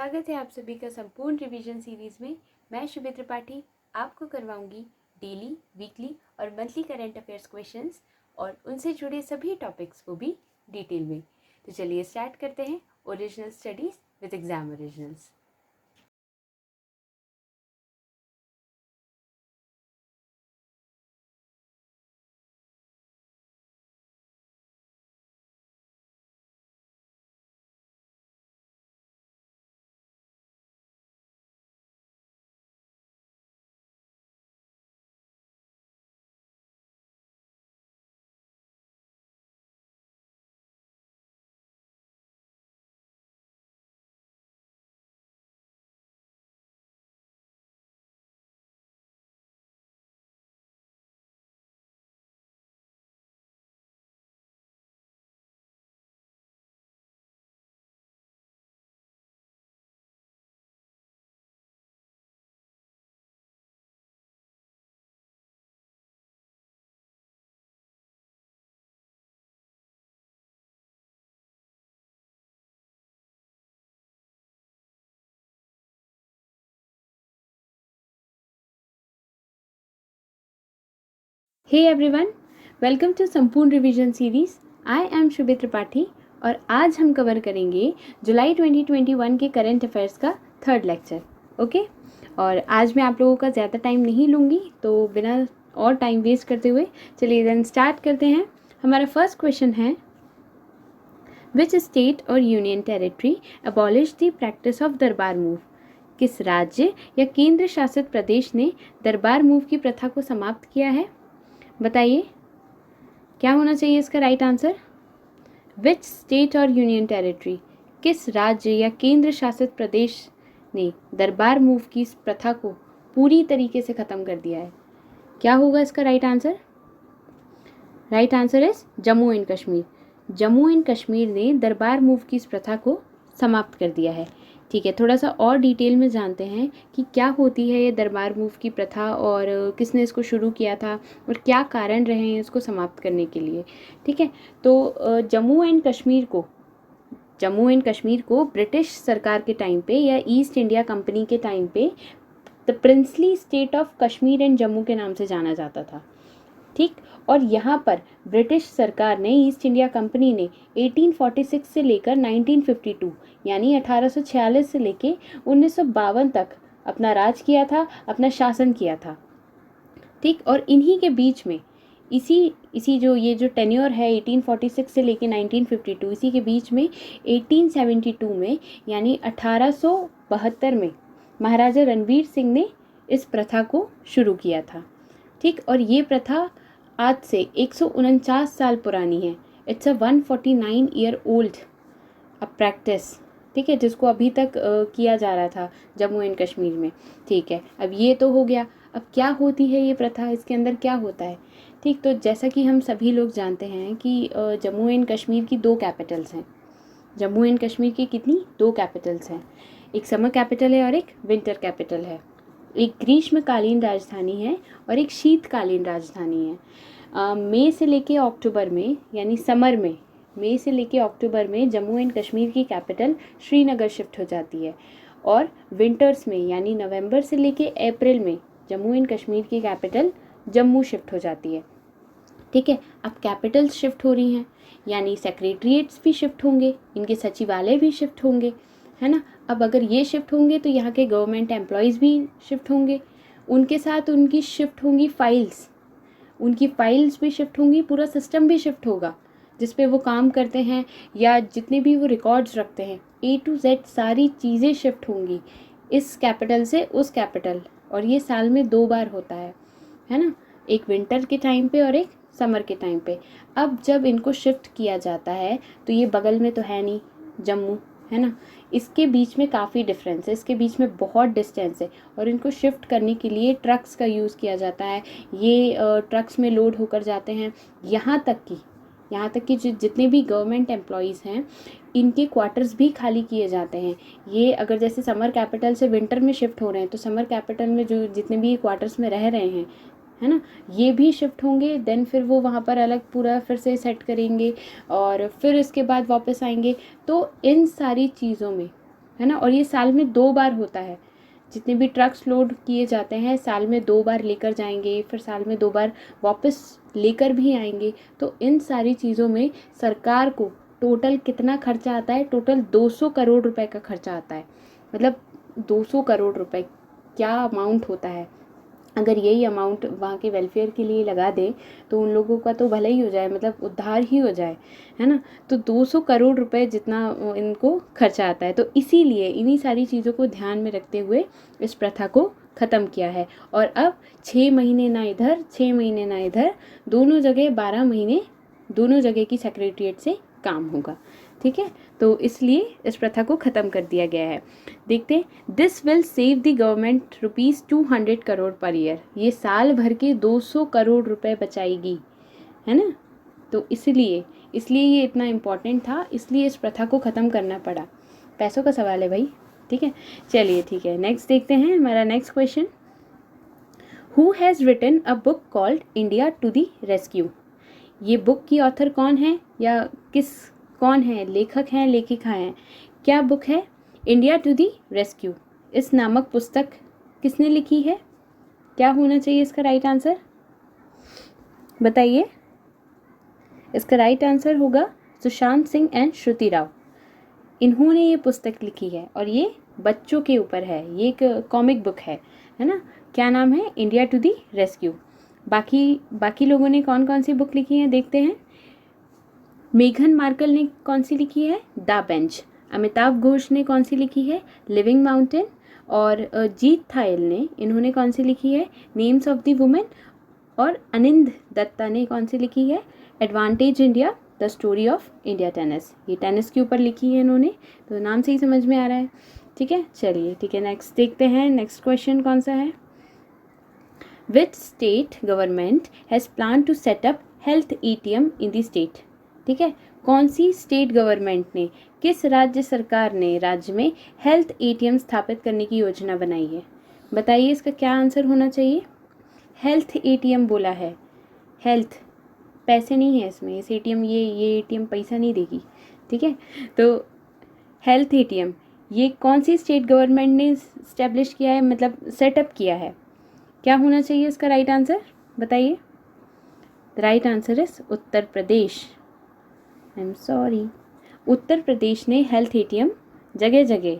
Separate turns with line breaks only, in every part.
स्वागत है आप सभी का संपूर्ण रिवीजन सीरीज में। मैं शुभि त्रिपाठी आपको करवाऊंगी डेली, वीकली और मंथली करंट अफेयर्स क्वेश्चंस और उनसे जुड़े सभी टॉपिक्स को भी डिटेल में। तो चलिए स्टार्ट करते हैं original studies with exam originals. Hey everyone, welcome to Sampoorna revision series. I am Shubhi Tripathi और आज हम कवर करेंगे जुलाई 2021 के करंट अफेयर्स का थर्ड लेक्चर। ओके, और आज मैं आप लोगों का ज़्यादा टाइम नहीं लूँगी, तो बिना और टाइम वेस्ट करते हुए चलिए देन स्टार्ट करते हैं। हमारा फर्स्ट क्वेश्चन है, विच स्टेट और union territory abolish the practice of दरबार मूव? किस राज्य या केंद्र शासित प्रदेश ने दरबार मूव की प्रथा को समाप्त किया है? बताइए क्या होना चाहिए इसका राइट आंसर। विच स्टेट और यूनियन टेरिटरी, किस राज्य या केंद्र शासित प्रदेश ने दरबार मूव की इस प्रथा को पूरी तरीके से ख़त्म कर दिया है? क्या होगा इसका right answer? Right answer is Jammu and Kashmir. Jammu and Kashmir ने दरबार मूव की इस प्रथा को समाप्त कर दिया है। ठीक है, थोड़ा सा और डिटेल में जानते हैं कि क्या होती है ये दरबार मूव की प्रथा और किसने इसको शुरू किया था और क्या कारण रहे हैं इसको समाप्त करने के लिए। ठीक है, तो जम्मू एंड कश्मीर को ब्रिटिश सरकार के टाइम पे या ईस्ट इंडिया कंपनी के टाइम पे the princely state of Kashmir and Jammu के नाम से जाना जाता था। ठीक, और यहाँ पर ब्रिटिश सरकार ने, ईस्ट इंडिया कंपनी ने 1846 से लेकर 1952 यानी 1846 से लेकर 1952 तक अपना राज किया था, अपना शासन किया था। ठीक, और इन्हीं के बीच में इसी जो टेन्योर है 1846 से लेकर 1952, इसी के बीच में 1872 में यानी 1872 में महाराजा रणवीर सिंह ने इस प्रथा को शुरू किया था। ठीक, और ये प्रथा आज से 149 साल पुरानी है। It's a 149 year old practice. ठीक है, जिसको अभी तक किया जा रहा था जम्मू एंड कश्मीर में। ठीक है, अब ये तो हो गया। अब क्या होती है ये प्रथा, इसके अंदर क्या होता है? ठीक, तो जैसा कि हम सभी लोग जानते हैं कि जम्मू एंड कश्मीर की 2 कैपिटल्स हैं। जम्मू एंड कश्मीर की कितनी? 2 कैपिटल्स हैं। एक समर कैपिटल है और एक विंटर कैपिटल है। एक ग्रीष्मकालीन राजधानी है और एक शीतकालीन राजधानी है। मई से लेके अक्टूबर में यानी समर में, मई से लेके अक्टूबर में जम्मू एंड कश्मीर की कैपिटल श्रीनगर शिफ्ट हो जाती है और विंटर्स में यानी नवंबर से लेके अप्रैल में जम्मू एंड कश्मीर की कैपिटल जम्मू शिफ्ट हो जाती है। ठीक है, अब कैपिटल्स शिफ्ट हो रही हैं यानी सेक्रेटरीट्स भी शिफ्ट होंगे, इनके सचिवालय भी शिफ्ट होंगे, है ना। अब अगर ये शिफ्ट होंगे तो यहाँ के गवर्नमेंट एम्प्लॉयज़ भी शिफ्ट होंगे, उनके साथ उनकी शिफ्ट होंगी फाइल्स, उनकी फाइल्स भी शिफ्ट होंगी, पूरा सिस्टम भी शिफ्ट होगा जिस पे वो काम करते हैं या जितने भी वो रिकॉर्ड्स रखते हैं, A to Z सारी चीज़ें शिफ्ट होंगी इस कैपिटल से उस कैपिटल। और ये साल में 2 बार होता है ना, एक विंटर के टाइम पे और एक समर के टाइम पे। अब जब इनको शिफ्ट किया जाता है तो ये बगल में तो है नहीं जम्मू, है ना, इसके बीच में काफ़ी डिफरेंस है, इसके बीच में बहुत डिस्टेंस है और इनको शिफ्ट करने के लिए ट्रक्स का यूज़ किया जाता है। ये ट्रक्स में लोड होकर जाते हैं। यहाँ तक कि जितने भी गवर्नमेंट एम्प्लॉयज़ हैं इनके क्वार्टर्स भी खाली किए जाते हैं। ये अगर जैसे समर कैपिटल से विंटर में शिफ्ट हो रहे हैं तो समर कैपिटल में जो जितने भी क्वार्टर्स में रह रहे हैं, है ना, ये भी शिफ्ट होंगे। देन फिर वो वहाँ पर अलग पूरा फिर से सेट करेंगे और फिर इसके बाद वापस आएंगे। तो इन सारी चीज़ों में है ना, और ये साल में 2 बार होता है। जितने भी ट्रक्स लोड किए जाते हैं साल में 2 बार लेकर जाएंगे, फिर साल में 2 बार वापस लेकर भी आएंगे। तो इन सारी चीज़ों में सरकार को टोटल कितना खर्चा आता है? टोटल 200 करोड़ रुपए का खर्चा आता है। मतलब 200 करोड़ रुपए क्या अमाउंट होता है। अगर यही अमाउंट वहाँ के वेलफेयर के लिए लगा दे तो उन लोगों का तो भला ही हो जाए, मतलब उद्धार ही हो जाए, है ना। तो 200 करोड़ रुपए जितना इनको खर्चा आता है। तो इसीलिए इन्हीं सारी चीज़ों को ध्यान में रखते हुए इस प्रथा को ख़त्म किया है। और अब 6 महीने ना इधर 6 महीने ना इधर, दोनों जगह 12 महीने दोनों जगह की सेक्रेटरीट से काम होगा। ठीक है, तो इसलिए इस प्रथा को ख़त्म कर दिया गया है। देखते हैं, this will save the government ₹200 crore per year. ये साल भर के 200 करोड़ रुपए बचाएगी, है ना। तो इसलिए ये इतना इम्पोर्टेंट था, इसलिए इस प्रथा को ख़त्म करना पड़ा। पैसों का सवाल है भाई। ठीक है, चलिए ठीक है, नेक्स्ट देखते हैं हमारा next question. Who has written a book called India to the rescue. ये बुक की ऑथर कौन है, या कौन है, लेखक हैं, लेखिका हैं, क्या बुक है? India to the rescue. इस नामक पुस्तक किसने लिखी है? क्या होना चाहिए इसका राइट आंसर, बताइए। इसका राइट आंसर होगा सुशांत सिंह एंड श्रुति राव। इन्होंने ये पुस्तक लिखी है और ये बच्चों के ऊपर है। ये एक कॉमिक बुक है ना। क्या नाम है? India to the rescue. बाकी लोगों ने कौन कौन सी बुक लिखी है देखते हैं। मेघन मार्कल ने कौन सी लिखी है? The bench. अमिताभ घोष ने कौन सी लिखी है? Living mountain. और जीत थायल ने, इन्होंने कौन सी लिखी है? Names of the women. और अनिंद दत्ता ने कौन सी लिखी है? Advantage India, the story of India tennis. ये टेनिस के ऊपर लिखी है इन्होंने, तो नाम से ही समझ में आ रहा है। ठीक है, चलिए ठीक है, नेक्स्ट देखते हैं। नेक्स्ट क्वेश्चन कौन सा है? Which state government has plan to set up health ATM in the state. ठीक है, कौन सी स्टेट गवर्नमेंट ने, किस राज्य सरकार ने राज्य में हेल्थ ATM स्थापित करने की योजना बनाई है? बताइए इसका क्या आंसर होना चाहिए। हेल्थ ATM बोला है, हेल्थ, पैसे नहीं है इसमें। इस ATM ये ATM पैसा नहीं देगी। ठीक है, तो हेल्थ ATM ये कौन सी स्टेट गवर्नमेंट ने इस्टेब्लिश किया है, मतलब सेटअप किया है? क्या होना चाहिए इसका राइट आंसर, बताइए। The right answer is Uttar Pradesh. I am sorry, Uttar Pradesh ने हेल्थ ATM जगह जगह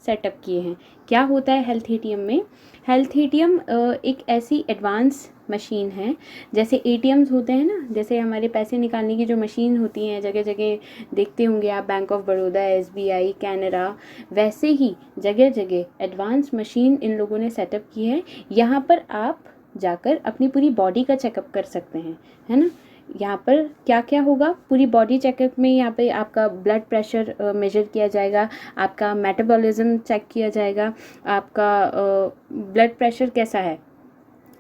सेटअप किए हैं। क्या होता है हेल्थ ATM में? हेल्थ ATM एक ऐसी एडवांस मशीन है, जैसे ATMs होते हैं ना, जैसे हमारे पैसे निकालने की जो मशीन होती हैं जगह जगह देखते होंगे आप, bank of Baroda, SBI, Canara, वैसे ही जगह जगह एडवांस मशीन इन लोगों ने सेटअप की है। यहाँ पर आप जाकर अपनी पूरी बॉडी का चेकअप कर सकते हैं, है ना। यहाँ पर क्या क्या होगा? पूरी बॉडी चेकअप में यहाँ पे आपका ब्लड प्रेशर मेजर किया जाएगा, आपका मेटाबॉलिज्म चेक किया जाएगा, आपका ब्लड प्रेशर कैसा है,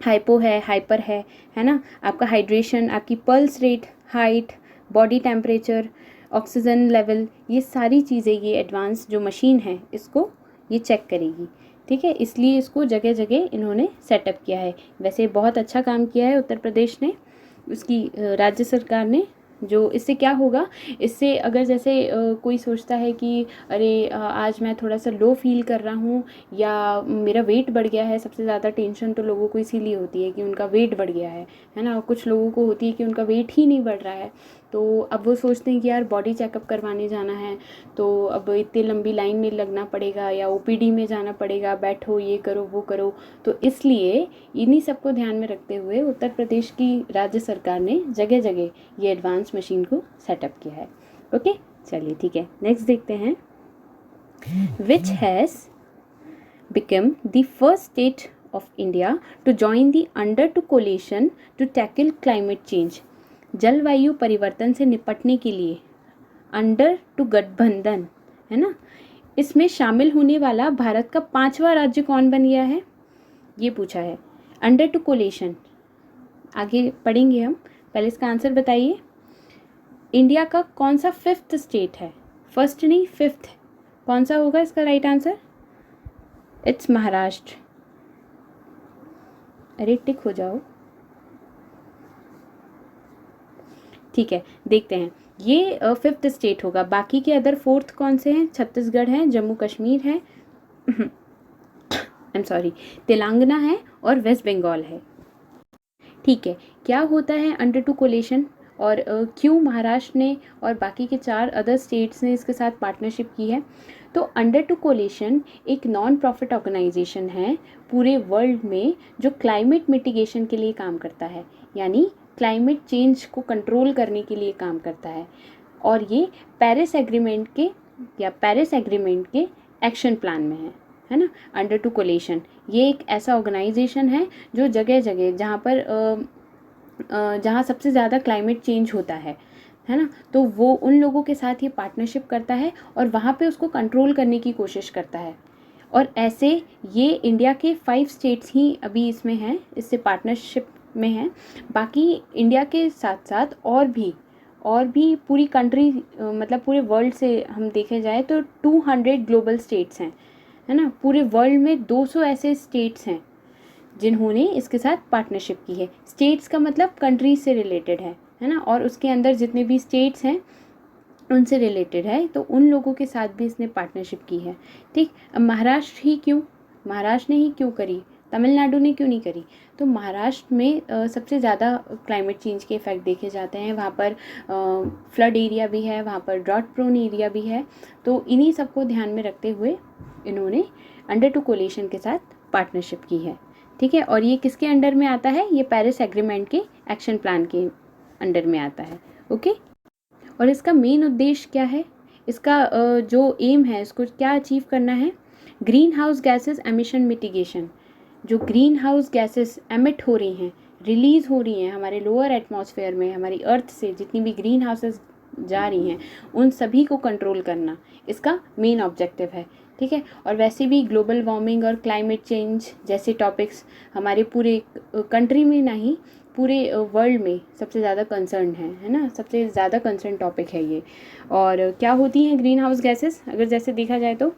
हाइपो है, हाइपर है ना, आपका हाइड्रेशन, आपकी pulse rate, height, body temperature, oxygen level, ये सारी चीज़ें ये एडवांस जो मशीन है इसको ये चेक करेगी। ठीक है, इसलिए इसको जगह जगह इन्होंने सेटअप किया है। वैसे बहुत अच्छा काम किया है उत्तर प्रदेश ने, उसकी राज्य सरकार ने। जो इससे क्या होगा, इससे अगर जैसे कोई सोचता है कि अरे आज मैं थोड़ा सा लो फील कर रहा हूँ या मेरा वेट बढ़ गया है, सबसे ज़्यादा टेंशन तो लोगों को इसीलिए होती है कि उनका वेट बढ़ गया है ना। और कुछ लोगों को होती है कि उनका वेट ही नहीं बढ़ रहा है, तो अब वो सोचते हैं कि यार बॉडी चेकअप करवाने जाना है तो अब इतनी लंबी लाइन में लगना पड़ेगा या OPD में जाना पड़ेगा, बैठो, ये करो, वो करो। तो इसलिए इन्हीं सबको ध्यान में रखते हुए उत्तर प्रदेश की राज्य सरकार ने जगह जगह ये एडवांस मशीन को सेटअप किया है। ओके, चलिए ठीक है, नेक्स्ट देखते हैं। Which has become the first state of India to join the under two coalition to tackle climate change. जलवायु परिवर्तन से निपटने के लिए अंडर टू गठबंधन, है ना, इसमें शामिल होने वाला भारत का 5वां राज्य कौन बन गया है, ये पूछा है। अंडर टू कोलिशन आगे पढ़ेंगे हम, पहले इसका आंसर बताइए। इंडिया का कौन सा 5th स्टेट है? फर्स्ट नहीं, 5th। कौन सा होगा इसका राइट आंसर? इट्स महाराष्ट्र। अरे टिक हो जाओ। ठीक है, देखते हैं। ये फिफ्थ स्टेट होगा। बाकी के अदर फोर्थ कौन से हैं? छत्तीसगढ़ है, जम्मू कश्मीर है, आई एम सॉरी, तेलंगाना है और वेस्ट बंगाल है। ठीक है, क्या होता है अंडर टू कोलेशन और क्यों महाराष्ट्र ने और बाकी के 4 अदर स्टेट्स ने इसके साथ पार्टनरशिप की है? तो अंडर टू कोलेशन एक नॉन प्रॉफिट ऑर्गेनाइजेशन है पूरे वर्ल्ड में जो क्लाइमेट मिटिगेशन के लिए काम करता है, यानी क्लाइमेट चेंज को कंट्रोल करने के लिए काम करता है। और ये पेरिस एग्रीमेंट के एक्शन प्लान में है ना। अंडर टू कोलेशन ये एक ऐसा ऑर्गेनाइजेशन है जो जगह जगह जहाँ सबसे ज़्यादा क्लाइमेट चेंज होता है ना, तो वो उन लोगों के साथ ये पार्टनरशिप करता है और वहाँ पे उसको कंट्रोल करने की कोशिश करता है। और ऐसे ये इंडिया के 5 स्टेट्स ही अभी इसमें हैं, इससे पार्टनरशिप में हैं। बाकी इंडिया के साथ साथ और भी पूरी कंट्री मतलब पूरे वर्ल्ड से हम देखे जाए तो 200 ग्लोबल स्टेट्स हैं, है ना। पूरे वर्ल्ड में 200 ऐसे स्टेट्स हैं जिन्होंने इसके साथ पार्टनरशिप की है। स्टेट्स का मतलब कंट्रीज से रिलेटेड है ना, और उसके अंदर जितने भी स्टेट्स हैं उनसे रिलेटेड है, तो उन लोगों के साथ भी इसने पार्टनरशिप की है। ठीक, अब महाराष्ट्र ने ही क्यों करी, तमिलनाडु ने क्यों नहीं करी? तो महाराष्ट्र में सबसे ज़्यादा क्लाइमेट चेंज के इफ़ेक्ट देखे जाते हैं। वहाँ पर फ्लड एरिया भी है, वहाँ पर ड्रॉट प्रोन एरिया भी है। तो इन्हीं सबको ध्यान में रखते हुए इन्होंने अंडर टू कोलेशन के साथ पार्टनरशिप की है। ठीक है, और ये किसके अंडर में आता है? ये पेरिस एग्रीमेंट के एक्शन प्लान के अंडर में आता है। ओके, और इसका मेन उद्देश्य क्या है? इसका जो एम है, इसको क्या अचीव करना है? Green house gases emission mitigation. जो ग्रीन हाउस गैसेस एमिट हो रही हैं, रिलीज़ हो रही हैं हमारे लोअर एटमॉस्फेयर में, हमारी अर्थ से जितनी भी ग्रीन हाउसेस जा रही हैं उन सभी को कंट्रोल करना इसका मेन ऑब्जेक्टिव है। ठीक है, और वैसे भी ग्लोबल वार्मिंग और क्लाइमेट चेंज जैसे टॉपिक्स हमारे पूरे कंट्री में नहीं पूरे वर्ल्ड में सबसे ज़्यादा कंसर्न है ना, सबसे ज़्यादा कंसर्न टॉपिक है ये। और क्या होती हैं ग्रीन हाउस गैसेस? अगर जैसे देखा जाए तो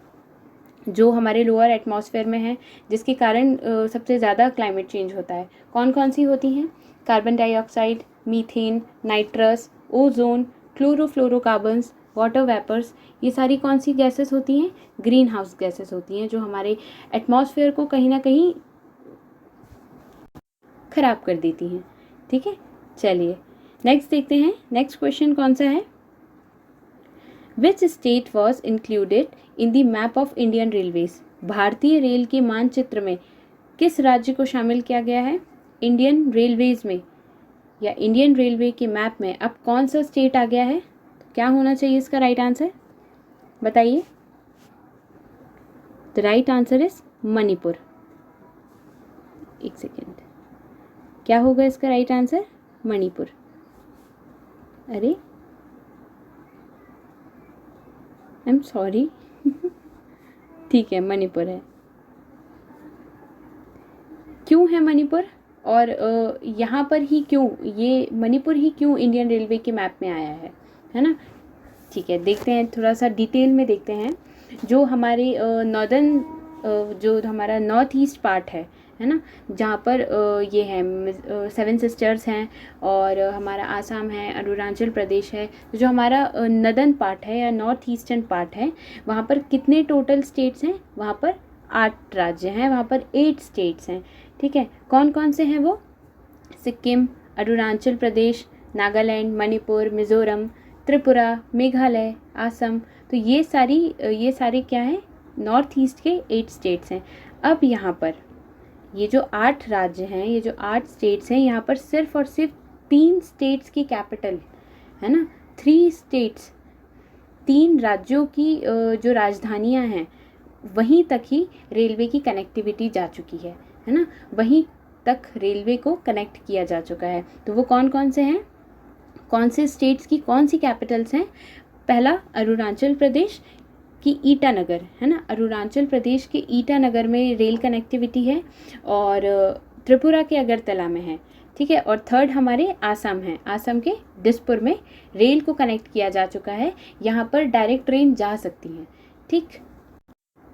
जो हमारे लोअर एटमॉस्फेयर में है जिसके कारण सबसे ज़्यादा क्लाइमेट चेंज होता है, कौन कौन सी होती हैं? Carbon dioxide, methane, nitrous, ozone, chlorofluorocarbons, water vapours, ये सारी कौन सी गैसेस होती हैं? ग्रीन हाउस गैसेस होती हैं, जो हमारे एटमॉस्फेयर को कहीं ना कहीं ख़राब कर देती हैं। ठीक है, चलिए नेक्स्ट देखते हैं। नेक्स्ट क्वेश्चन कौन सा है? Which state was included in the map of Indian railways? भारतीय रेल के मानचित्र में किस राज्य को शामिल किया गया है? इंडियन रेलवेज में या इंडियन रेलवे के मैप में अब कौन सा स्टेट आ गया है? तो क्या होना चाहिए इसका राइट आंसर? बताइए। The right answer is Manipur. एक सेकेंड, क्या होगा इसका राइट आंसर? मणिपुर। अरे आई एम सॉरी ठीक है, मणिपुर है। क्यों है मणिपुर? और यहाँ पर ही क्यों, ये मणिपुर ही क्यों इंडियन रेलवे के मैप में आया है ना? ठीक है, देखते हैं, थोड़ा सा डिटेल में देखते हैं। जो हमारे नॉर्दर्न जो हमारा नॉर्थ ईस्ट पार्ट है ना, जहाँ पर ये है 7 सिस्टर्स हैं और हमारा आसाम है, अरुणाचल प्रदेश है। जो हमारा नदर्न पार्ट है या नॉर्थ ईस्टर्न पार्ट है, वहाँ पर कितने टोटल स्टेट्स हैं? वहाँ पर 8 राज्य हैं, वहाँ पर 8 स्टेट्स हैं। ठीक है, कौन कौन से हैं वो? सिक्किम, अरुणाचल प्रदेश, नागालैंड, मणिपुर, मिज़ोरम, त्रिपुरा, मेघालय, आसम। तो ये सारे क्या हैं? नॉर्थ ईस्ट के 8 स्टेट्स हैं। अब यहाँ पर ये जो 8 राज्य हैं, ये जो 8 स्टेट्स हैं, यहाँ पर सिर्फ और सिर्फ 3 स्टेट्स की कैपिटल है ना, 3 स्टेट्स, 3 राज्यों की जो राजधानियाँ हैं वहीं तक ही रेलवे की कनेक्टिविटी जा चुकी है ना, वहीं तक रेलवे को कनेक्ट किया जा चुका है। तो वो कौन कौन से हैं? कौन से स्टेट्स की कौन सी कैपिटल्स हैं? पहला अरुणाचल प्रदेश की ईटानगर है ना, अरुणाचल प्रदेश के ईटानगर में रेल कनेक्टिविटी है, और त्रिपुरा के अगरतला में है। ठीक है, और थर्ड हमारे आसाम है, आसाम के दिसपुर में रेल को कनेक्ट किया जा चुका है, यहाँ पर डायरेक्ट ट्रेन जा सकती हैं। ठीक,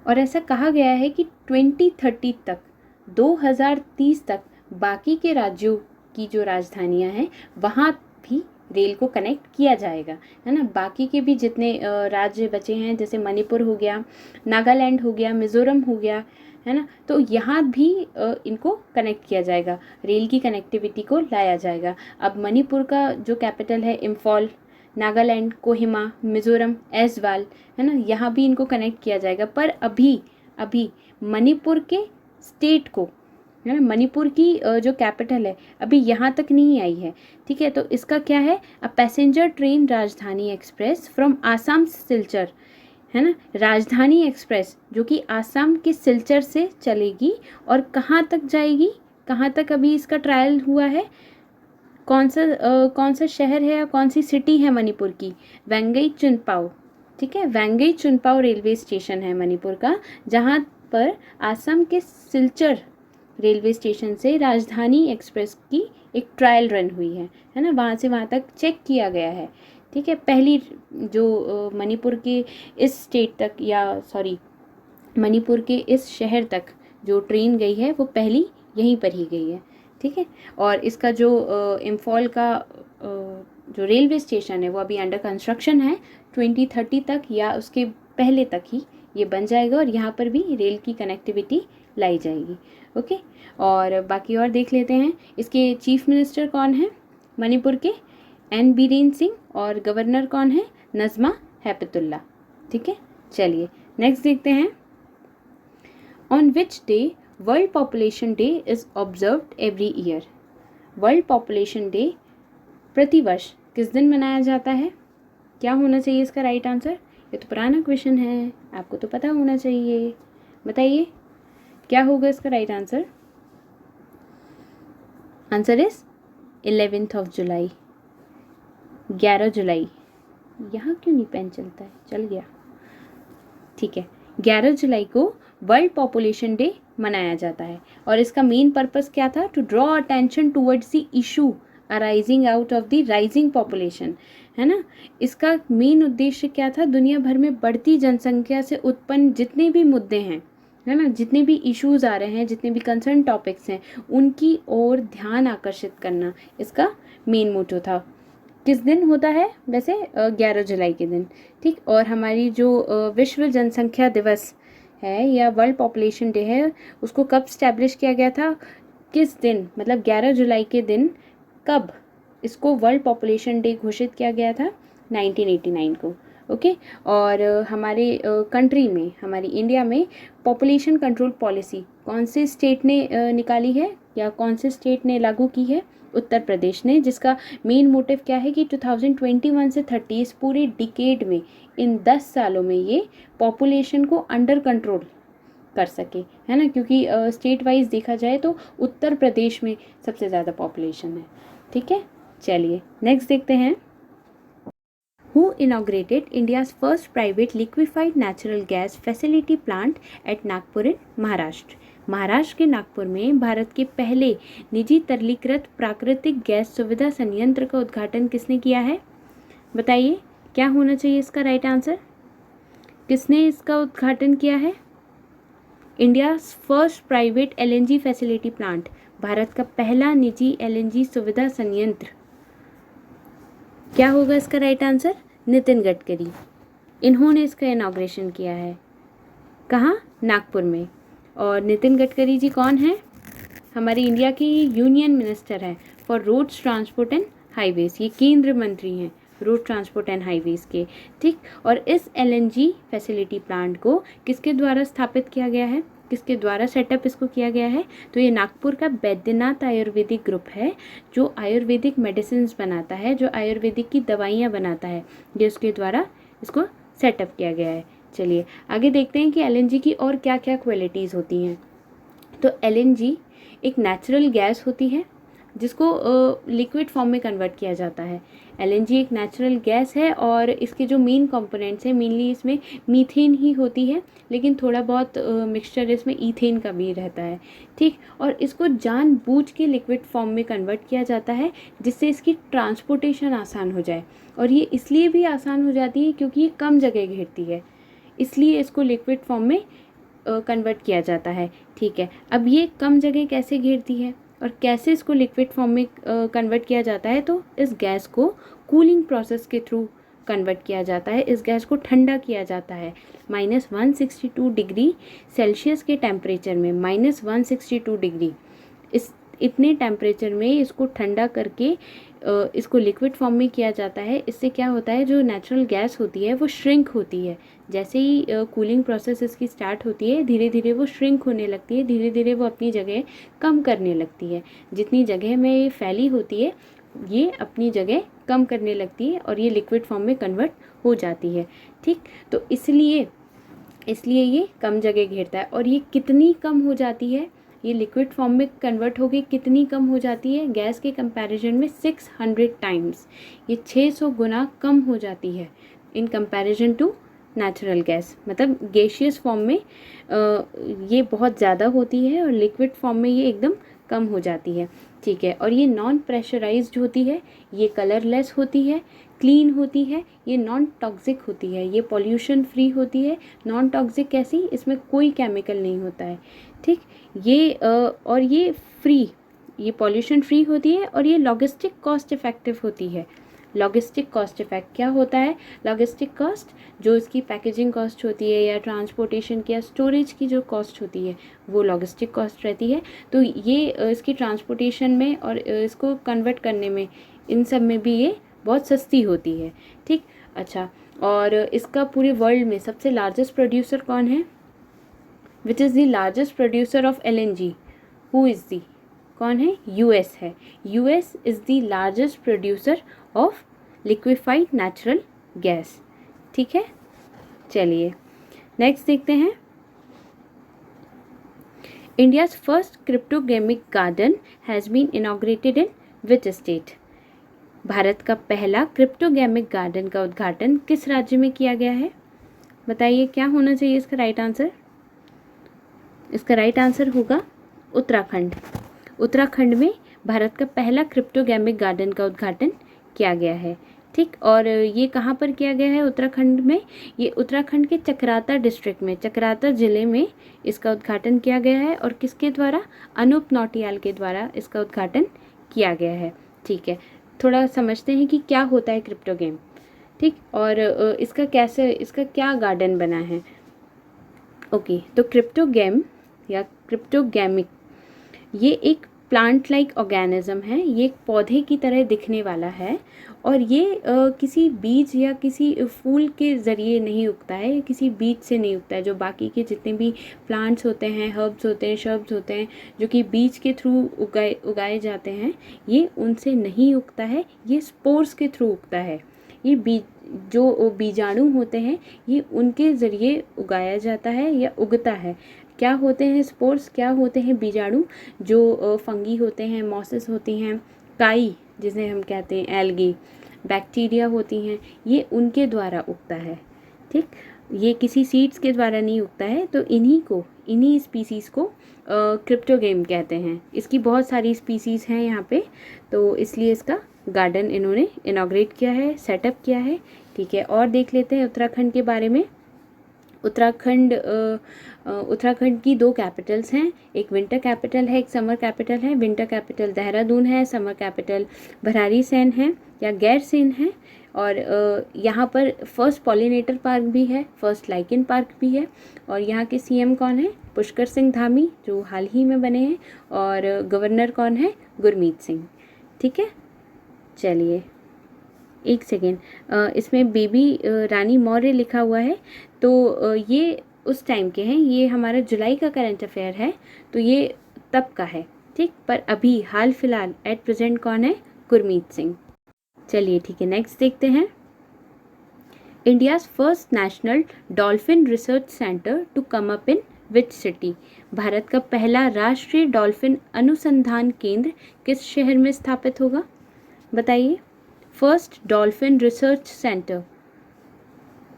और ऐसा कहा गया है कि 2030 तक, 2030 तक बाकी के राज्यों की जो राजधानियां हैं वहाँ भी रेल को कनेक्ट किया जाएगा, है ना। बाकी के भी जितने राज्य बचे हैं, जैसे मणिपुर हो गया, नागालैंड हो गया, मिज़ोरम हो गया, है ना, तो यहाँ भी इनको कनेक्ट किया जाएगा, रेल की कनेक्टिविटी को लाया जाएगा। अब मणिपुर का जो कैपिटल है इम्फॉल, नागालैंड कोहिमा, मिज़ोरम ऐज़वाल, है ना, यहाँ भी इनको कनेक्ट किया जाएगा। पर अभी अभी मणिपुर के स्टेट को, है ना, मणिपुर की जो कैपिटल है अभी यहाँ तक नहीं आई है, ठीक है। तो इसका क्या है, अ पैसेंजर ट्रेन राजधानी एक्सप्रेस फ्रॉम आसाम सिलचर, है ना, राजधानी एक्सप्रेस जो कि आसाम के सिलचर से चलेगी और कहाँ तक जाएगी, कहाँ तक अभी इसका ट्रायल हुआ है, कौन सा शहर है या कौन सी सिटी है मणिपुर की, वेंगई चुनपाओ, ठीक है, वेंगई चुनपाओ रेलवे स्टेशन है मणिपुर का, जहाँ पर आसाम के सिलचर रेलवे स्टेशन से राजधानी एक्सप्रेस की एक ट्रायल रन हुई है ना, वहाँ से वहाँ तक चेक किया गया है, ठीक है। पहली जो मणिपुर के इस स्टेट तक, या सॉरी मणिपुर के इस शहर तक जो ट्रेन गई है वो पहली यहीं पर ही गई है, ठीक है। और इसका जो इम्फॉल का जो रेलवे स्टेशन है वो अभी अंडर कंस्ट्रक्शन है, 2030 तक या उसके पहले तक ही ये बन जाएगा और यहाँ पर भी रेल की कनेक्टिविटी लाई जाएगी, ओके। और बाकी और देख लेते हैं, इसके चीफ मिनिस्टर कौन है मणिपुर के, एन बीरेन सिंह, और गवर्नर कौन है, नज़मा हेपतुल्ला, ठीक है। चलिए नेक्स्ट देखते हैं, on which day world population day is observed every year. World population day प्रतिवर्ष किस दिन मनाया जाता है, क्या होना चाहिए इसका राइट आंसर। ये तो पुराना क्वेश्चन है, आपको तो पता होना चाहिए, बताइए क्या होगा इसका राइट आंसर। आंसर इज 11 जुलाई, 11 जुलाई। यहाँ क्यों नहीं पेन चलता है, चल गया, ठीक है। 11 जुलाई को वर्ल्ड पॉपुलेशन डे मनाया जाता है और इसका मेन पर्पस क्या था, to draw attention towards the issue arising out of the rising population, है ना। इसका मेन उद्देश्य क्या था, दुनिया भर में बढ़ती जनसंख्या से उत्पन्न जितने भी मुद्दे हैं, है ना, जितने भी इश्यूज आ रहे हैं, जितने भी कंसर्न टॉपिक्स हैं, उनकी ओर ध्यान आकर्षित करना इसका मेन मोटो था। किस दिन होता है वैसे, 11 जुलाई के दिन, ठीक। और हमारी जो विश्व जनसंख्या दिवस है या वर्ल्ड पॉपुलेशन डे है, उसको कब स्टैब्लिश किया गया था, किस दिन, मतलब 11 जुलाई के दिन कब इसको वर्ल्ड पॉपुलेशन डे घोषित किया गया था, 1989 को, ओके। और हमारे कंट्री में, हमारी इंडिया में पॉपुलेशन कंट्रोल पॉलिसी कौन से स्टेट ने निकाली है या कौन से स्टेट ने लागू की है, उत्तर प्रदेश ने, जिसका मेन मोटिव क्या है कि 2021 से 30 इस पूरे डिकेड में, इन 10 सालों में ये पॉपुलेशन को अंडर कंट्रोल कर सके, है ना, क्योंकि स्टेट वाइज देखा जाए तो उत्तर प्रदेश में सबसे ज़्यादा पॉपुलेशन है, ठीक है। चलिए नेक्स्ट देखते हैं, Who inaugurated India's first private liquefied natural gas facility plant at Nagpur in Maharashtra. Maharashtra के नागपुर में भारत के पहले निजी तरलीकृत प्राकृतिक गैस सुविधा संयंत्र का उद्घाटन किसने किया है, बताइए क्या होना चाहिए इसका राइट आंसर। किसने इसका उद्घाटन किया है, India first private LNG facility plant, Bharat का पहला निजी एलएनजी सुविधा संयंत्र, क्या होगा इसका राइट आंसर, नितिन गडकरी। इन्होंने इसका इनॉग्रेशन किया है, कहाँ, नागपुर में। और नितिन गडकरी जी कौन हैं, हमारे इंडिया के यूनियन मिनिस्टर हैं for roads transport and highways, ये केंद्र मंत्री हैं रोड ट्रांसपोर्ट एंड हाईवेज के, ठीक। और इस एलएनजी फैसिलिटी प्लांट को किसके द्वारा स्थापित किया गया है, किसके द्वारा सेटअप इसको किया गया है, तो ये नागपुर का बैद्यनाथ आयुर्वेदिक ग्रुप है जो आयुर्वेदिक मेडिसिन बनाता है, जो आयुर्वेदिक की दवाइयाँ बनाता है, ये उसके द्वारा इसको सेटअप किया गया है। चलिए आगे देखते हैं कि एलएनजी की और क्या क्या क्वालिटीज़ होती हैं। तो एलएनजी एक नेचुरल गैस होती है जिसको लिक्विड फॉर्म में कन्वर्ट किया जाता है। एलएनजी एक नेचुरल गैस है और इसके जो मेन कंपोनेंट्स हैं, मेनली इसमें मीथेन ही होती है, लेकिन थोड़ा बहुत मिक्सचर इसमें ईथेन का भी रहता है, ठीक। और इसको जानबूझ के लिक्विड फॉर्म में कन्वर्ट किया जाता है जिससे इसकी ट्रांसपोर्टेशन आसान हो जाए, और ये इसलिए भी आसान हो जाती है क्योंकि ये कम जगह घेरती है, इसलिए इसको लिक्विड फॉर्म में कन्वर्ट किया जाता है, ठीक है। अब ये कम जगह कैसे घेरती है और कैसे इसको लिक्विड फॉर्म में कन्वर्ट किया जाता है, तो इस गैस को कूलिंग प्रोसेस के थ्रू कन्वर्ट किया जाता है, इस गैस को ठंडा किया जाता है -162 डिग्री सेल्सियस के टेम्परेचर में, -162 डिग्री, इस इतने टेम्परेचर में इसको ठंडा करके इसको लिक्विड फॉर्म में किया जाता है। इससे क्या होता है, जो नेचुरल गैस होती है वो श्रिंक होती है। जैसे ही कूलिंग प्रोसेस इसकी स्टार्ट होती है, धीरे धीरे वो श्रिंक होने लगती है, धीरे धीरे वो अपनी जगह कम करने लगती है। जितनी जगह में ये फैली होती है ये अपनी जगह कम करने लगती है और ये लिक्विड फॉर्म में कन्वर्ट हो जाती है। ठीक, तो इसलिए ये कम जगह घेरता है। और ये कितनी कम हो जाती है, ये लिक्विड फॉर्म में कन्वर्ट होकर कितनी कम हो जाती है, गैस के कंपैरिजन में 600 टाइम्स, ये 600 गुना कम हो जाती है in comparison to natural gas. मतलब गैसियस फॉर्म में ये बहुत ज़्यादा होती है और लिक्विड फॉर्म में ये एकदम कम हो जाती है। ठीक है, और ये नॉन प्रेशराइज्ड होती है, ये कलरलेस होती है, क्लीन होती है, ये नॉन टॉक्सिक होती है, ये पॉल्यूशन फ्री होती है। नॉन टॉक्सिक कैसी, इसमें कोई केमिकल नहीं होता है। ठीक, ये और ये फ्री, ये पॉल्यूशन फ्री होती है और ये लॉजिस्टिक कॉस्ट इफ़ेक्टिव होती है। लॉजिस्टिक कॉस्ट इफेक्ट क्या होता है, लॉजिस्टिक कॉस्ट जो इसकी पैकेजिंग कॉस्ट होती है या ट्रांसपोर्टेशन की या स्टोरेज की जो कॉस्ट होती है वो लॉजिस्टिक कॉस्ट रहती है। तो ये इसकी ट्रांसपोर्टेशन में और इसको कन्वर्ट करने में, इन सब में भी ये बहुत सस्ती होती है। ठीक, अच्छा, और इसका पूरे वर्ल्ड में सबसे लार्जेस्ट प्रोड्यूसर कौन है, which is the largest producer of LNG, who is the, कौन है, US है। US is the largest producer of liquefied natural gas. ठीक है, चलिए नेक्स्ट देखते हैं। India's first cryptogamic garden has been inaugurated in which state. भारत का पहला क्रिप्टोगेमिक गार्डन का उद्घाटन किस राज्य में किया गया है, बताइए क्या होना चाहिए इसका राइट आंसर। इसका राइट आंसर होगा उत्तराखंड। उत्तराखंड में भारत का पहला क्रिप्टोगेमिक गार्डन का उद्घाटन किया गया है। ठीक, और ये कहाँ पर किया गया है उत्तराखंड में, ये उत्तराखंड के चकराता डिस्ट्रिक्ट में, चकराता ज़िले में इसका उद्घाटन किया गया है और किसके द्वारा, अनूप नौटियाल के द्वारा इसका उद्घाटन किया गया है। ठीक है, थोड़ा समझते हैं कि क्या होता है क्रिप्टो गेम। ठीक, और इसका कैसे, इसका क्या गार्डन बना है। ओके, तो क्रिप्टो गेम या क्रिप्टोगेमिक ये एक प्लांट लाइक ऑर्गेनिज्म है, ये एक पौधे की तरह दिखने वाला है और ये किसी बीज या किसी फूल के ज़रिए नहीं उगता है, किसी बीज से नहीं उगता है। जो बाकी के जितने भी प्लांट्स होते हैं, हर्ब्स होते हैं, शर्ब्स होते हैं जो कि बीज के थ्रू उगाए जाते हैं, ये उनसे नहीं उगता है, ये स्पोर्स के थ्रू उगता है। ये बीज, जो बीजाणु होते हैं, ये उनके ज़रिए उगाया जाता है या उगता है। क्या होते हैं स्पोर्स, क्या होते हैं बीजाणु, जो फंगी होते हैं, मॉसेस होती हैं, काई जिसे हम कहते हैं, एल्गी, बैक्टीरिया होती हैं, ये उनके द्वारा उगता है। ठीक, ये किसी सीड्स के द्वारा नहीं उगता है। तो इन्हीं स्पीसीज़ को क्रिप्टोगेम कहते हैं। इसकी बहुत सारी स्पीसीज़ हैं यहाँ पे, तो इसलिए इसका गार्डन इन्होंने इनॉग्रेट किया है, सेटअप किया है। ठीक है, और देख लेते हैं उत्तराखंड के बारे में। उत्तराखंड की 2 कैपिटल्स हैं, एक विंटर कैपिटल है, एक समर कैपिटल है। विंटर कैपिटल देहरादून है, समर कैपिटल भरारीसैंण है या गैरसैंण है। और यहाँ पर फर्स्ट पॉलिनेटर पार्क भी है, फर्स्ट लाइकेन पार्क भी है। और यहाँ के CM कौन है, पुष्कर सिंह धामी, जो हाल ही में बने हैं। और गवर्नर कौन है, गुरमीत सिंह। ठीक है, चलिए एक सेकेंड, इसमें बेबी रानी मौर्य लिखा हुआ है, तो ये उस टाइम के हैं, ये हमारा जुलाई का करंट अफेयर है, तो ये तब का है। ठीक, पर अभी हाल फिलहाल एट प्रेजेंट कौन है, गुरमीत सिंह। चलिए ठीक है, नेक्स्ट देखते हैं। India's first national dolphin research centre to come up in which city. भारत का पहला राष्ट्रीय डॉल्फिन अनुसंधान केंद्र किस शहर में स्थापित होगा, बताइए। फर्स्ट डॉल्फिन रिसर्च सेंटर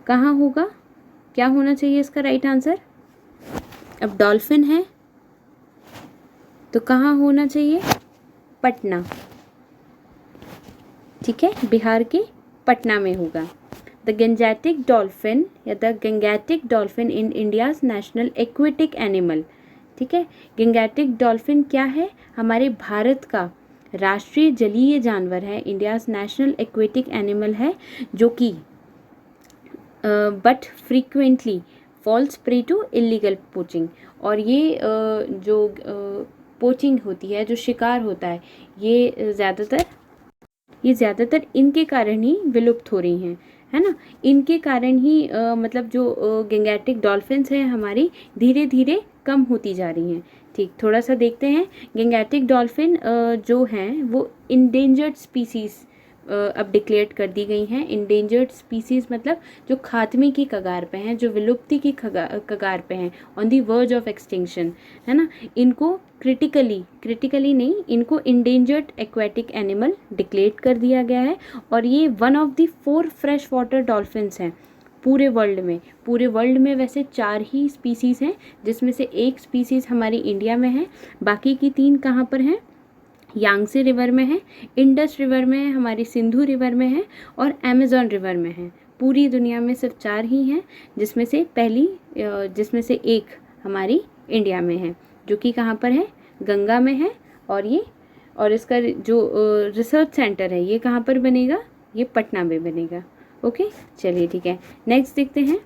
कहाँ होगा, क्या होना चाहिए इसका राइट आंसर। अब डॉल्फिन है तो कहाँ होना चाहिए, पटना। ठीक है, बिहार के पटना में होगा। द गंगैटिक डॉल्फिन या the Gangetic dolphin in India's national aquatic animal. ठीक है, गंगैटिक डॉल्फिन क्या है, हमारे भारत का राष्ट्रीय जलीय जानवर है, इंडियाज नेशनल एक्वेटिक एनिमल है, जो कि but frequently falls prey to illegal poaching. और ये जो पोचिंग होती है, जो शिकार होता है, ये ज़्यादातर इनके कारण ही विलुप्त हो रही हैं, है ना। इनके कारण ही मतलब जो गैंगेटिक डॉल्फिन्स हैं हमारी धीरे धीरे कम होती जा रही हैं। ठीक, थोड़ा सा देखते हैं। गैंगेटिक डॉल्फिन जो हैं वो इंडेंजर्ड स्पीसीज़ अब डिक्लेयर कर दी गई हैं। इंडेंजर्ड स्पीसीज़ मतलब जो खात्मे की कगार पे हैं, जो विलुप्ति की कगार पे हैं, on the verge of extinction, है ना। इनको क्रिटिकली नहीं, इनको इंडेंजर्ड एक्वेटिक एनिमल डिक्लेयर कर दिया गया है। और ये one of the 4 fresh water dolphins हैं पूरे वर्ल्ड में वैसे 4 ही स्पीसीज़ हैं, जिसमें से एक स्पीसीज़ हमारी इंडिया में है। बाकी की 3 कहाँ पर हैं? यांगसे रिवर में है, इंडस रिवर में है, हमारी सिंधु रिवर में है, और अमेज़न रिवर में है। पूरी दुनिया में सिर्फ 4 ही हैं, जिसमें से एक हमारी इंडिया में है, जो कि कहाँ पर है? गंगा में है। और इसका जो रिसर्च सेंटर है, ये कहाँ पर बनेगा? ये पटना में बनेगा। ओके, चलिए ठीक है, नेक्स्ट देखते हैं।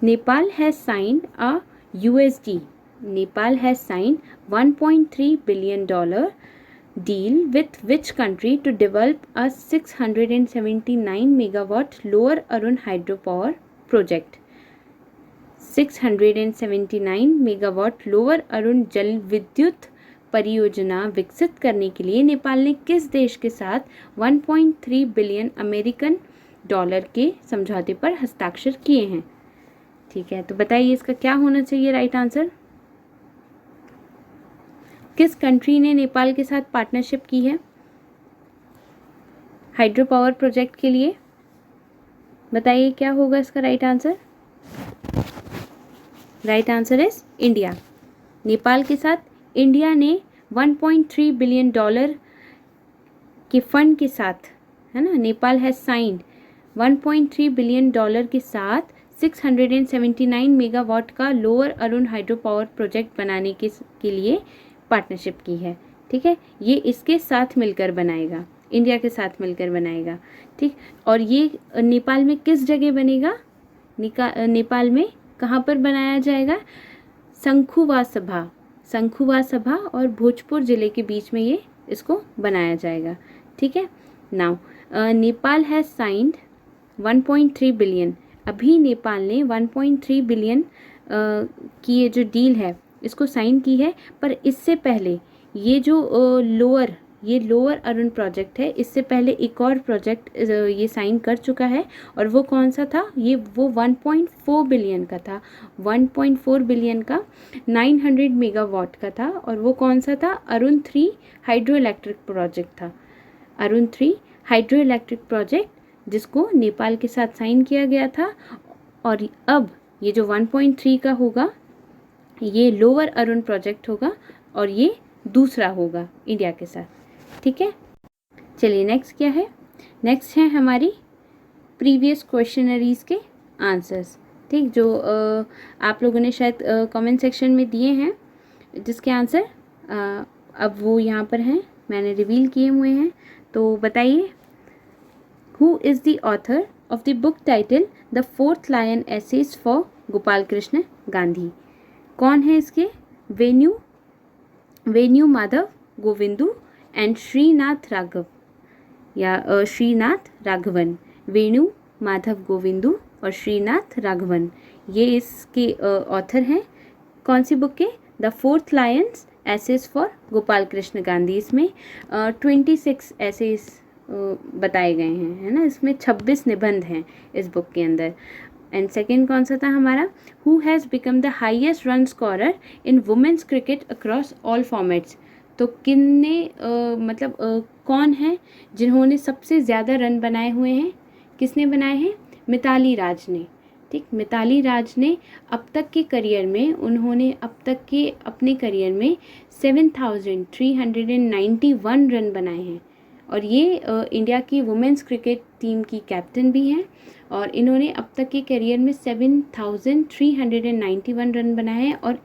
Nepal has signed a USD Nepal has signed $1.3 billion deal with which country to develop a 679 megawatt Lower Arun hydropower project? 679 megawatt lower Arun जल विद्युत परियोजना विकसित करने के लिए नेपाल ने किस देश के साथ 1.3 बिलियन अमेरिकन डॉलर के समझौते पर हस्ताक्षर किए हैं? ठीक है, तो बताइए इसका क्या होना चाहिए राइट आंसर। किस कंट्री ने नेपाल के साथ पार्टनरशिप की है हाइड्रो पावर प्रोजेक्ट के लिए? बताइए क्या होगा इसका right answer. Right answer is India. Nepal के साथ इंडिया ने 1.3 बिलियन डॉलर के फंड के साथ, है ना, Nepal has signed 1.3 billion dollar के साथ 679 मेगावाट का lower Arun hydro power project बनाने के लिए पार्टनरशिप की है। ठीक है, ये इसके साथ मिलकर बनाएगा, इंडिया के साथ मिलकर बनाएगा। ठीक, और ये नेपाल में किस जगह बनेगा? नेपाल में कहाँ पर बनाया जाएगा? शंखुवा सभा और भोजपुर ज़िले के बीच में ये इसको बनाया जाएगा। ठीक है, now Nepal has signed 1.3 billion. अभी नेपाल ने 1.3 बिलियन की ये जो डील है इसको साइन की है, पर इससे पहले ये जो लोअर अरुण प्रोजेक्ट है, इससे पहले एक और प्रोजेक्ट ये साइन कर चुका है। और वो कौन सा था? वो 1.4 बिलियन का था। 1.4 बिलियन का 900 मेगावाट का था। और वो कौन सा था? अरुण 3 हाइड्रो इलेक्ट्रिक प्रोजेक्ट था। अरुण 3 हाइड्रो इलेक्ट्रिक प्रोजेक्ट, जिसको नेपाल के साथ साइन किया गया था। और अब ये जो 1.3 का होगा, ये लोअर अरुण प्रोजेक्ट होगा, और ये दूसरा होगा इंडिया के साथ। ठीक है, चलिए नेक्स्ट क्या है? नेक्स्ट है हमारी प्रीवियस क्वेश्चनरीज के आंसर्स। ठीक, जो आप लोगों ने शायद कमेंट सेक्शन में दिए हैं, जिसके आंसर अब वो यहाँ पर हैं, मैंने रिवील किए हुए हैं। तो बताइए, who is the author of the book title the 4th lion essays for Gopal Krishna Gandhi? कौन है इसके? वेन्यू माधव गोविंदू एंड श्रीनाथ राघवन। वेणु माधव गोविंदू और श्रीनाथ राघवन, ये इसके ऑथर हैं। कौन सी बुक के? The 4th lions essays for Gopal Krishna Gandhi. इसमें 26 एसेज बताए गए हैं, है ना। इसमें 26 निबंध हैं इस बुक के अंदर। एंड सेकेंड कौन सा था हमारा? Who has become the highest run scorer in women's cricket across all formats? तो कौन है जिन्होंने सबसे ज़्यादा रन बनाए हुए हैं? किसने बनाए हैं? मिताली राज ने। ठीक, मिताली राज ने अब तक के अपने करियर में 7391 रन बनाए हैं। और ये इंडिया की वुमेन्स क्रिकेट टीम की कैप्टन भी हैं। और इन्होंने अब तक के करियर में 7391 रन बनाए हैं। और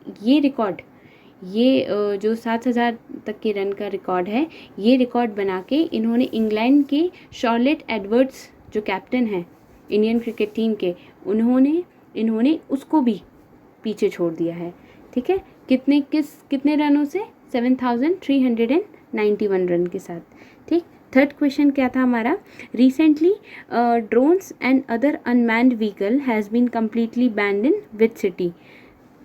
ये जो 7,000 तक के रन का रिकॉर्ड है, ये रिकॉर्ड बना के इन्होंने इंग्लैंड के शॉर्लेट एडवर्ड्स जो कैप्टन हैं इंडियन क्रिकेट टीम के, इन्होंने उसको भी पीछे छोड़ दिया है। ठीक है, कितने रनों से? 7,391 रन के साथ। ठीक, थर्ड क्वेश्चन क्या था हमारा? Recently drones and other unmanned vehicle has been completely banned in which city?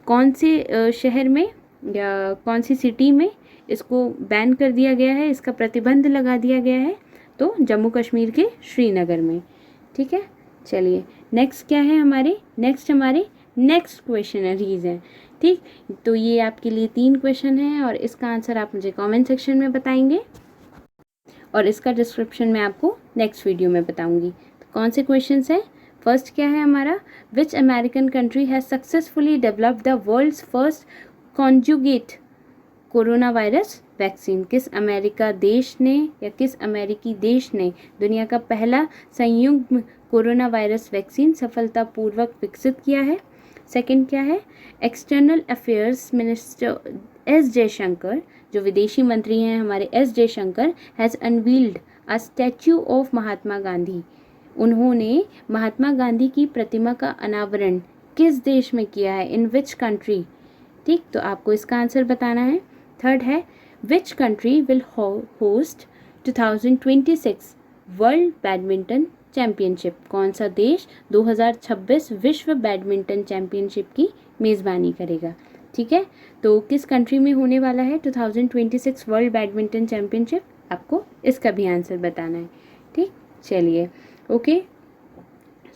कौन से शहर में या कौन सी सिटी में इसको बैन कर दिया गया है, इसका प्रतिबंध लगा दिया गया है? तो जम्मू कश्मीर के श्रीनगर में। ठीक है, चलिए नेक्स्ट क्या है हमारे नेक्स्ट क्वेश्चनरीज हैं। ठीक, तो ये आपके लिए 3 क्वेश्चन हैं और इसका आंसर आप मुझे कमेंट सेक्शन में बताएंगे और इसका डिस्क्रिप्शन मैं आपको नेक्स्ट वीडियो में बताऊंगी। तो कौन से क्वेश्चंस हैं? फर्स्ट क्या है हमारा? Which American country has successfully developed the world's first conjugate corona virus vaccine? किस अमेरिका देश ने या किस अमेरिकी देश ने दुनिया का पहला संयुग्म कोरोना वायरस वैक्सीन सफलतापूर्वक विकसित किया है? सेकंड क्या है? External affairs minister S Jaishankar, जो विदेशी मंत्री हैं हमारे S Jaishankar, has unveiled a statue of Mahatma Gandhi. उन्होंने महात्मा गांधी की प्रतिमा का अनावरण किस देश में किया है? इन विच कंट्री? ठीक, तो आपको इसका आंसर बताना है। थर्ड है, which country will host 2026 world badminton championship? कौन सा देश 2026 विश्व बैडमिंटन चैम्पियनशिप की मेज़बानी करेगा? ठीक है, तो किस कंट्री में होने वाला है 2026 वर्ल्ड बैडमिंटन चैम्पियनशिप? आपको इसका भी आंसर बताना है। ठीक, चलिए ओके,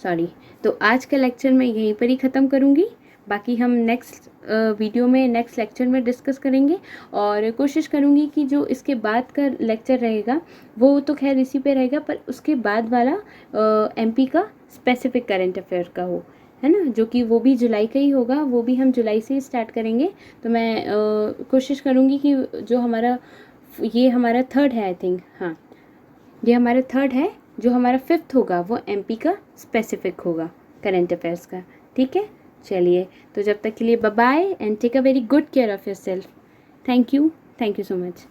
सॉरी, तो आज का लेक्चर मैं यहीं पर ही ख़त्म करूँगी। बाकी हम नेक्स्ट वीडियो में नेक्स्ट लेक्चर में डिस्कस करेंगे और कोशिश करूँगी कि जो इसके बाद का लेक्चर रहेगा वो तो खैर इसी पे रहेगा, पर उसके बाद वाला एमपी का स्पेसिफिक करंट अफेयर का हो, है ना, जो कि वो भी जुलाई का ही होगा, वो भी हम जुलाई से ही स्टार्ट करेंगे। तो मैं कोशिश करूँगी कि जो ये हमारा थर्ड है, आई थिंक, हाँ ये हमारा थर्ड है, जो हमारा फिफ्थ होगा वो एमपी का स्पेसिफिक होगा करंट अफेयर्स का। ठीक है, चलिए, तो जब तक के लिए bye bye and take a very good care of yourself. Thank you so much.